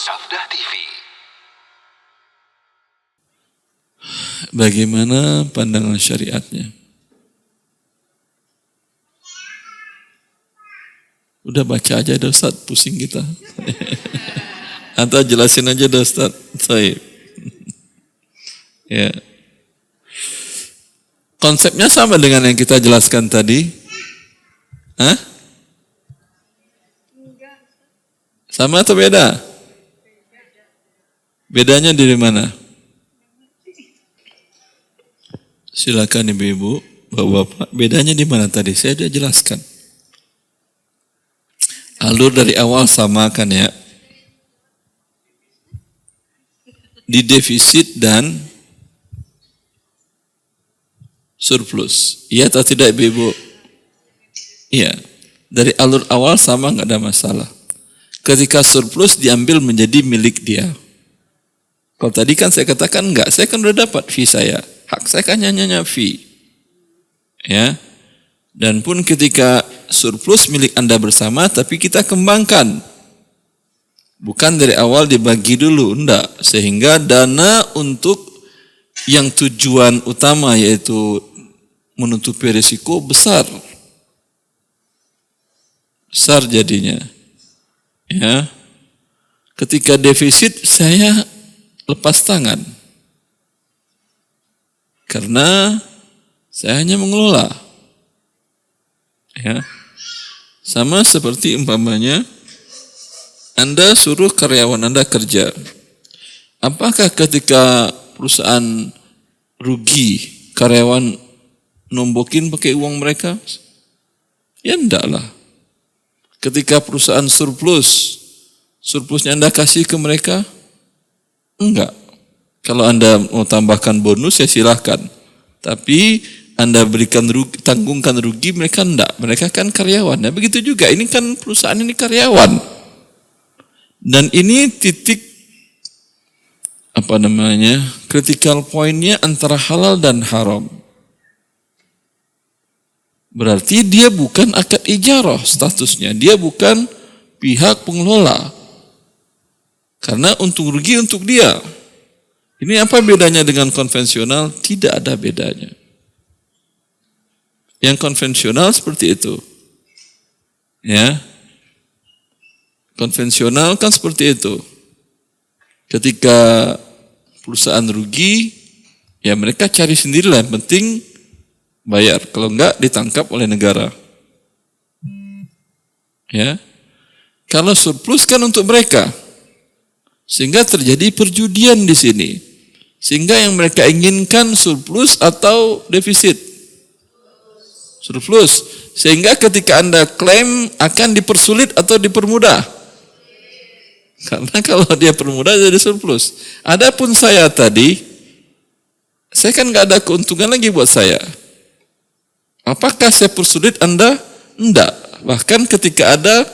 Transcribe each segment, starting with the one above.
Sabda TV. Bagaimana pandangan syariatnya? Udah baca aja dah Ustaz, pusing kita. Atau jelasin aja dah Ustaz. Baik. Ya. Konsepnya sama dengan yang kita jelaskan tadi? Hah? Sama atau beda? Bedanya dari mana? Silakan ibu-ibu, bapak-bapak. Bedanya di mana tadi? Saya sudah jelaskan. Alur dari awal sama kan ya? Di defisit dan surplus. Iya atau tidak ibu-ibu? Iya. Dari alur awal sama, nggak ada masalah. Ketika surplus diambil menjadi milik dia. Kalau tadi kan saya katakan enggak, saya kan udah dapat fee saya. Hak saya kan hanya fee. Ya. Dan pun ketika surplus milik Anda bersama, tapi kita kembangkan. Bukan dari awal dibagi dulu, enggak. Sehingga dana untuk yang tujuan utama yaitu menutupi risiko besar. Besar jadinya. Ya. Ketika defisit saya lepas tangan. Karena saya hanya mengelola. Ya. Sama seperti umpamanya Anda suruh karyawan Anda kerja. Apakah ketika perusahaan rugi, karyawan nombokin pakai uang mereka? Ya enggak lah. Ketika perusahaan surplusnya Anda kasih ke mereka? Enggak. Kalau Anda mau tambahkan bonus ya silahkan. Tapi Anda berikan rugi, tanggungan rugi, mereka enggak. Mereka kan karyawan. Nah begitu juga, ini kan perusahaan ini karyawan. Dan ini titik critical point-nya antara halal dan haram. Berarti dia bukan akad ijarah statusnya. Dia bukan pihak pengelola. Karena untung rugi untuk dia. Ini apa bedanya dengan konvensional? Tidak ada bedanya. Yang konvensional seperti itu. Ya. Konvensional kan seperti itu. Ketika perusahaan rugi, ya mereka cari sendirilah, yang penting bayar. Kalau enggak ditangkap oleh negara. Ya. Kalau surplus kan untuk mereka. Sehingga terjadi perjudian di sini. Sehingga yang mereka inginkan surplus atau defisit? Surplus. Sehingga ketika Anda klaim akan dipersulit atau dipermudah? Karena kalau dia permudah jadi surplus. Adapun saya tadi, saya kan nggak ada keuntungan lagi buat saya. Apakah saya persulit Anda? Enggak. Bahkan ketika ada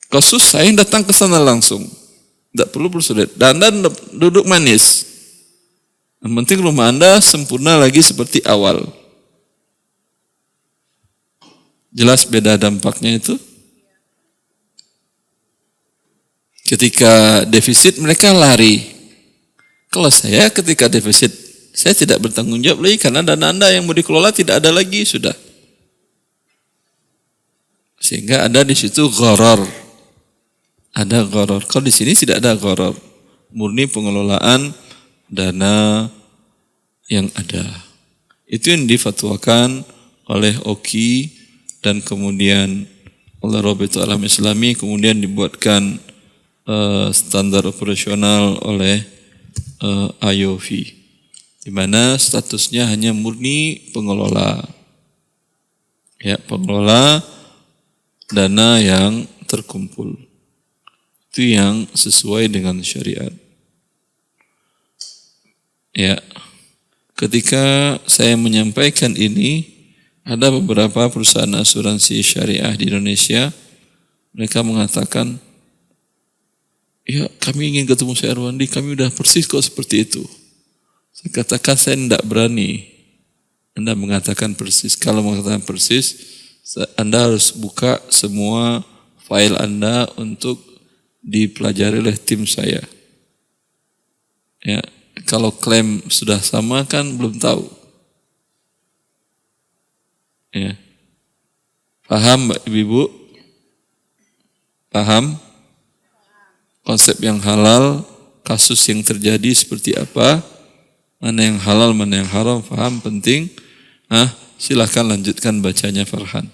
kasus saya datang ke sana langsung. Tidak perlu persulit. Dan Anda duduk manis. Yang penting rumah Anda sempurna lagi seperti awal. Jelas beda dampaknya itu? Ketika defisit mereka lari. Kalau saya ketika defisit, saya tidak bertanggung jawab lagi karena dana Anda yang mau dikelola tidak ada lagi, sudah. Sehingga ada di situ gharar. Ada gharar. Kalau di sini tidak ada gharar. Murni pengelolaan dana yang ada. Itu yang difatwakan oleh OKI dan kemudian oleh Rabitul Alam Islami, kemudian dibuatkan standar operasional oleh IOV, di mana statusnya hanya murni pengelola, ya pengelola dana yang terkumpul, itu yang sesuai dengan syariat. Ya, ketika saya menyampaikan ini, ada beberapa perusahaan asuransi syariah di Indonesia, mereka mengatakan, ya kami ingin ketemu Syekh Arwandi, kami udah persis kok seperti itu. Saya katakan saya tidak berani. Anda mengatakan persis. Kalau mengatakan persis, Anda harus buka semua file Anda untuk dipelajari oleh tim saya. Ya, kalau klaim sudah sama kan belum tahu. Ya. Paham Mbak Ibu? Paham? Konsep yang halal, kasus yang terjadi seperti apa, mana yang halal, mana yang haram, paham, penting. Silahkan lanjutkan bacanya Farhan.